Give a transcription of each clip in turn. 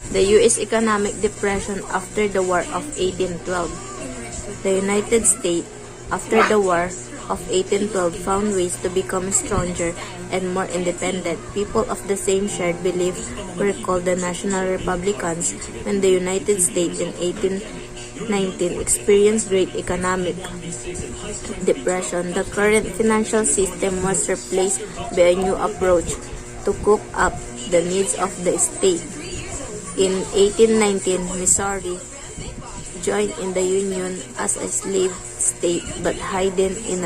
The U.S. Economic Depression after the War of 1812. The United States, after the War of 1812, found ways to become stronger and more independent. People of the same shared belief were called the National Republicans. When the United States in 1819 experienced great economic depression, the current financial system was replaced by a new approach to cope up the needs of the state. In 1819, Missouri joined in the Union as a slave state but hidden in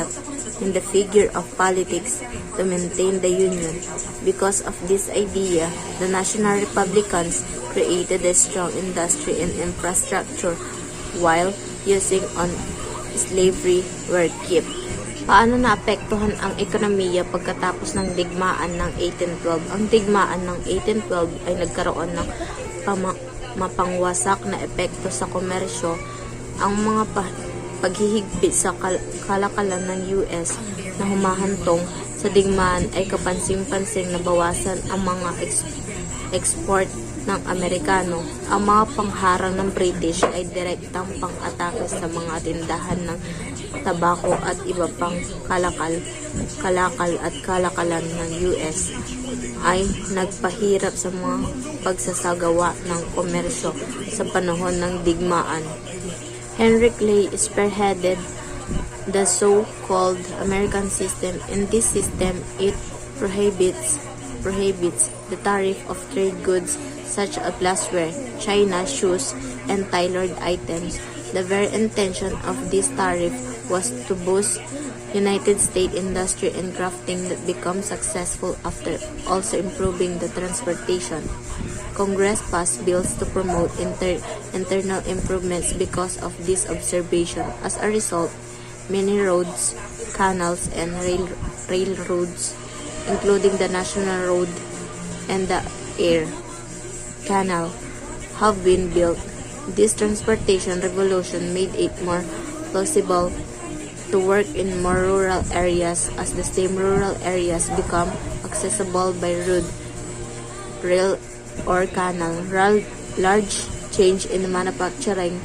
the figure of politics to maintain the Union. Because of this idea, the National Republicans created a strong industry and infrastructure while using on slavery were kept. Paano naapektuhan ang ekonomiya pagkatapos ng digmaan ng 1812? Ang digmaan ng 1812 ay nagkaroon ng mapangwasak na epekto sa komersyo. Ang mga paghihigpit sa kalakalan ng US na humahantong sa digmaan ay kapansin-pansing nabawasan ang mga export ng Amerikano. Ang mga pangharang ng British ay direktang pang-atake sa mga tindahan ng tabako at iba pang kalakal at kalakalan ng US ay nagpahirap sa mga pagsasagawa ng komersyo sa panahon ng digmaan. Henry Clay spearheaded the so-called American system. In this system, it prohibits the tariff of trade goods such as glassware, china, shoes, and tailored items. The very intention of this tariff was to boost United States industry and crafting that become successful after also improving the transportation. Congress passed bills to promote internal improvements because of this observation. As a result, many roads, canals, and railroads, including the National Road and the Air Canal, have been built. This transportation revolution made it more possible to work in more rural areas as the same rural areas become accessible by road, rail, or canal. Large change in manufacturing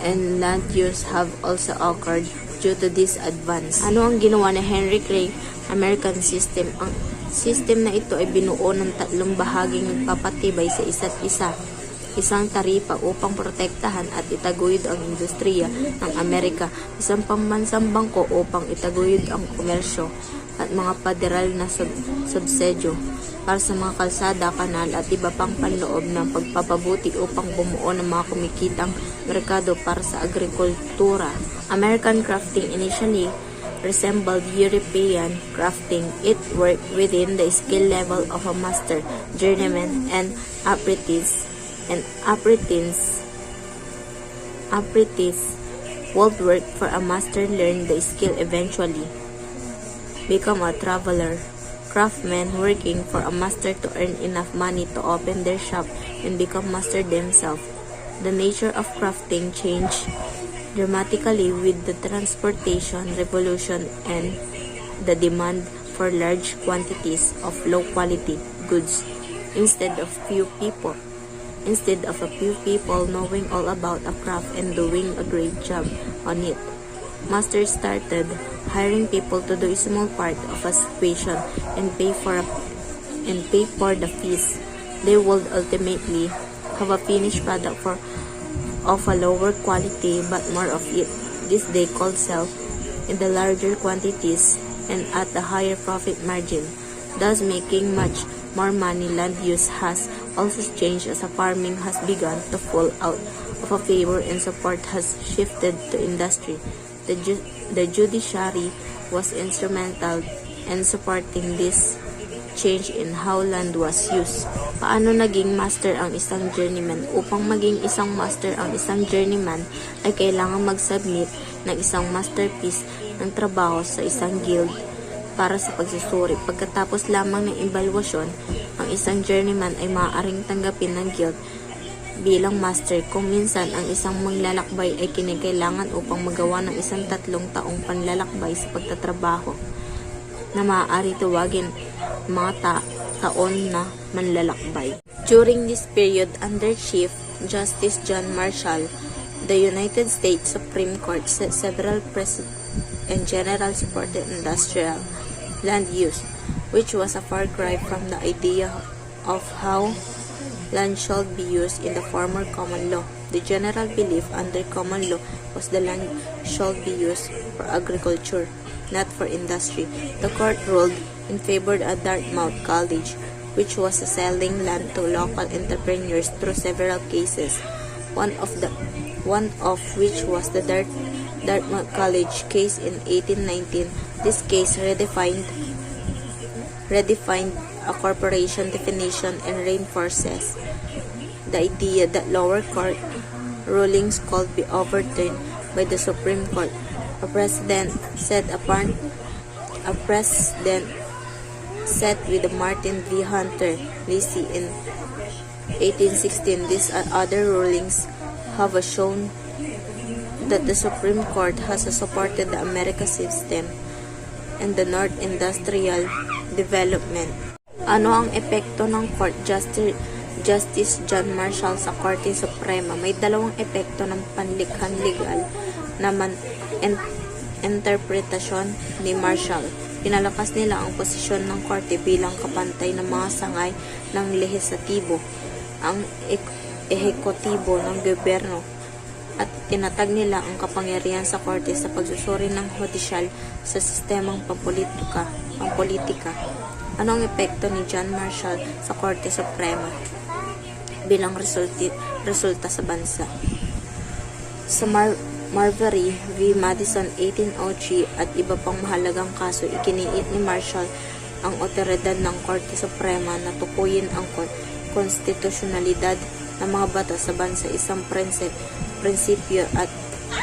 and land use have also occurred due to this advance. Ano ang ginawa ni Henry Clay American System? Ang system na ito ay binuo ng tatlong bahaging nagpapatibay sa isa't isa. Isang taripa upang protektahan at itaguyod ang industriya ng Amerika, isang pambansang bangko upang itaguyod ang komersyo, at mga federal na subsedyo para sa mga kalsada, kanal at iba pang panloob ng pagpapabuti upang bumuo ng mga kumikitang merkado para sa agrikultura. American crafting initially resembled European crafting. It worked within the skill level of a master, journeyman, and apprentice. Would work for a master, learn the skill, eventually become a traveler. Craftsmen working for a master to earn enough money to open their shop and become master themselves. The nature of crafting changed dramatically with the transportation revolution and the demand for large quantities of low-quality goods instead of a few people knowing all about a craft and doing a great job on it. Masters started hiring people to do a small part of a situation and pay for the fees. They would ultimately have a finished product of a lower quality but more of it. This they called sell in the larger quantities and at a higher profit margin, thus making much more money. Land use has also changed as farming has begun to fall out of favor and support has shifted to industry. The judiciary was instrumental in supporting this change in how land was used. Paano naging master ang isang journeyman? Upang maging isang master ang isang journeyman ay kailangan mag-submit ng isang masterpiece ng trabaho sa isang guild para sa pagsusuri. Pagkatapos lamang ng evaluasyon, ang isang journeyman ay maaaring tanggapin ng guild bilang master. Kung minsan ang isang maglalakbay ay kinakailangan upang magawa ng isang 3 taong panlalakbay sa pagtatrabaho na maaari tawagin mga taon na manlalakbay. During this period, under Chief Justice John Marshall, the United States Supreme Court set several precedents and general supported industrial land use, which was a far cry from the idea of how land should be used in the former common law. The general belief under common law was the land should be used for agriculture, not for industry. The court ruled in favor of Dartmouth College, which was selling land to local entrepreneurs through several cases, one of which was the Dartmouth College case in 1819. This case redefined a corporation definition and reinforces the idea that lower court rulings could be overturned by the Supreme Court. A precedent set with Martin v. Hunter Lacey in 1816. These other rulings have shown that the Supreme Court has supported the American system and the North Industrial Development. Ano ang epekto ng Court Justice John Marshall sa Korte Suprema? May dalawang epekto ng panlikhang legal na interpretasyon ni Marshall. Pinalakas nila ang posisyon ng korte bilang kapantay ng mga sangay ng lehislatibo, ang ehekutibo ng gobyerno, at tinatag nila ang kapangyarihan sa korte sa pagsusuri ng hudisyal sa sistemang pampolitika. Ano ang epekto ni John Marshall sa Korte Suprema bilang resulta sa bansa? Sa Marbury v. Madison 1803 at iba pang mahalagang kaso, ikiniit ni Marshall ang otoridad ng Korte Suprema na tukuyin ang konstitusyonalidad ng mga batas sa bansa, isang prinsipyo at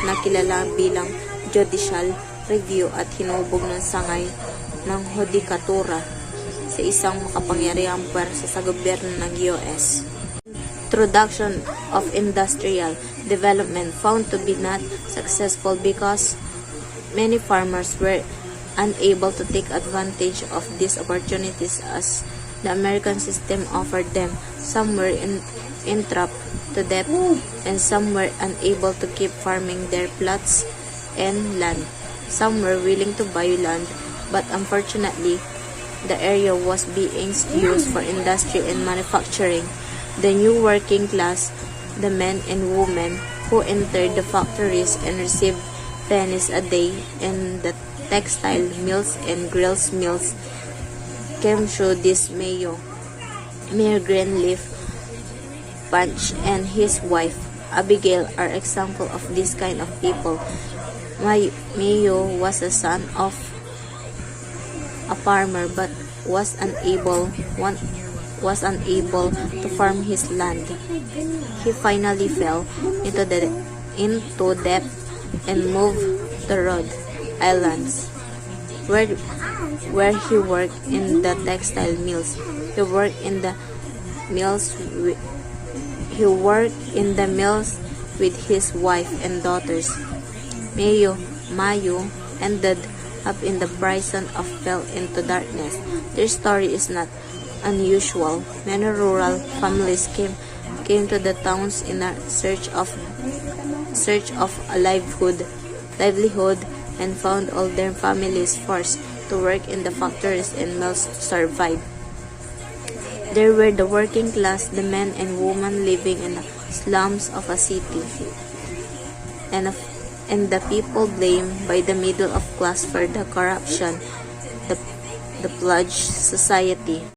nakilala bilang judicial review at hinubog ng sangay ng hudikatura sa isang makapangyarihang pwersa sa gobyerno ng US. Introduction of industrial development found to be not successful because many farmers were unable to take advantage of these opportunities as the American system offered them. Some were entrapped to debt and some were unable to keep farming their plots and land. Some were willing to buy land, but unfortunately, the area was being used for industry and manufacturing. The new working class, the men and women who entered the factories and received pennies a day in the textile mills and grill mills, came through this Mayor Greenleaf Punch and his wife Abigail are example of this kind of people. Mayo was a son of a farmer but was unable to farm his land. He finally fell into debt and moved to Rhode Island, where he worked in the textile mills. He worked in the mills with his wife and daughters. Mayo ended up in the prison of fell into darkness. Their story is not unusual. Many rural families came to the towns in a search of a livelihood and found all their families forced to work in the factories and mills to survive. There were the working class, the men and women living in the slums of a city, and the people blamed by the middle class for the corruption, the pillaged society.